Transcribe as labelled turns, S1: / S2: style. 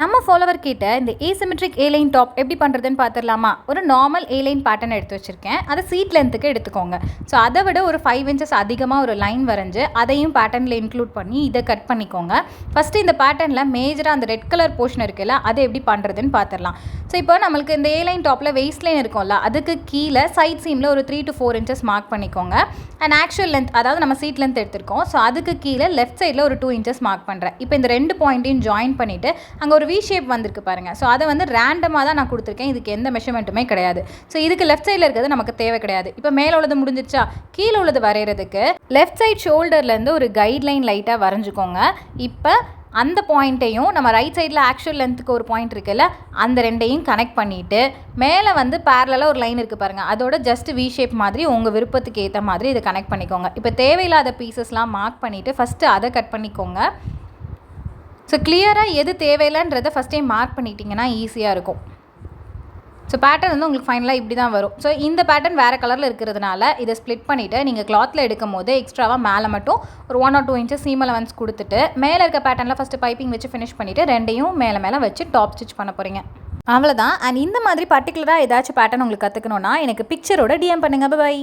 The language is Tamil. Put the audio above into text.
S1: நம்ம ஃபாலோவர் கிட்ட இந்த ஏசிமெட்ரிக் ஏலைன் டாப் எப்படி பண்ணுறதுன்னு பார்த்துடலாமா? ஒரு நார்மல் ஏலைன் பேட்டர்ன் எடுத்து வச்சுருக்கேன். அதை சீட் லென்த்துக்கு எடுத்துக்கோங்க. ஸோ அதை விட ஒரு 5 inches அதிகமாக ஒரு லைன் வரைஞ்சி அதையும் பேட்டர்னில் இன்க்ளூட் பண்ணி இதை கட் பண்ணிக்கோங்க. ஃபஸ்ட்டு இந்த பேட்டர்னில் மேஜராக அந்த ரெட் கலர் போர்ஷன் இருக்குல்ல, அதை எப்படி பண்ணுறதுன்னு பார்த்துடலாம். ஸோ இப்போ நம்மளுக்கு இந்த ஏலைன் டாப்பில் வெயிஸ்ட் லைன் இருக்கும்ல, அதுக்கு கீழே சைட் சீமில் ஒரு 3 to 4 inches மார்க் பண்ணிக்கோங்க. அண்ட் ஆக்சுவல் லென்த், அதாவது நம்ம சீட் லென்த் எடுத்திருக்கோம். ஸோ அதுக்கு கீழே லெஃப்ட் சைடில் ஒரு 2 inches மார்க் பண்ணுறேன். இப்போ இந்த 2 பாயிண்ட்டையும் ஜாயின் பண்ணிவிட்டு அங்கே ஒரு வி ஷேப் வந்திருக்கு பாருங்கள். ஸோ அதை வந்து ரேண்டமாக தான் நான் கொடுத்துருக்கேன். இதுக்கு எந்த மெஷர்மெண்ட்டுமே கிடையாது. ஸோ இதுக்கு லெஃப்ட் சைடில் இருக்கிறது நமக்கு தேவை கிடையாது. இப்போ மேலே உள்ளது முடிஞ்சிருச்சா? கீழே உள்ளது வரைகிறதுக்கு லெஃப்ட் சைட் ஷோல்டர்லேருந்து ஒரு கைட்லைன் லைட்டாக வரைஞ்சிக்கோங்க. இப்போ அந்த பாயிண்ட்டையும் நம்ம ரைட் சைடில் ஆக்சுவல் லென்த்துக்கு ஒரு பாயிண்ட் இருக்குல்ல, அந்த ரெண்டையும் கனெக்ட் பண்ணிவிட்டு மேலே வந்து பேரலாக ஒரு லைன் இருக்குது பாருங்கள், அதோட ஜஸ்ட் வி ஷேப் மாதிரி உங்கள் விருப்பத்துக்கு ஏற்ற மாதிரி இதை கனெக்ட் பண்ணிக்கோங்க. இப்போ தேவையில்லாத பீசஸ்லாம் மார்க் பண்ணிவிட்டு ஃபஸ்ட்டு அதை கட் பண்ணிக்கோங்க. ஸோ கிளியராக எது தேவையில்லைன்றதை ஃபஸ்ட் டைம் மார்க் பண்ணிட்டீங்கன்னா ஈஸியாக இருக்கும். ஸோ பேட்டர்ன் வந்து உங்களுக்கு ஃபைனலாக இப்படி தான் வரும். ஸோ இந்த பேட்டர்ன் வேறு கலரில் இருக்கிறதுனால இதை ஸ்ப்ளிட் பண்ணிவிட்டு நீங்கள் கிளாத்தில் எடுக்கும் போது எக்ஸ்ட்ராவாக மேலே மட்டும் ஒரு 1 or 2 inches சீம் அலவன்ஸ் கொடுத்துட்டு மேலே இருக்க பேட்டர்னில் ஃபஸ்ட்டு பைப்பிங் வச்சு ஃபினிஷ் பண்ணிவிட்டு ரெண்டையும் மேலே வச்சு டாப் ஸ்டிச் பண்ண போகிறீங்க. அவ்வளோதான். அண்ட் இந்த மாதிரி பர்டிகுலராக ஏதாச்சும் பேட்டர்ன் உங்களுக்கு கற்றுக்கணுன்னா எனக்கு பிக்சரோட டிஎம் பண்ணுங்கள். பை.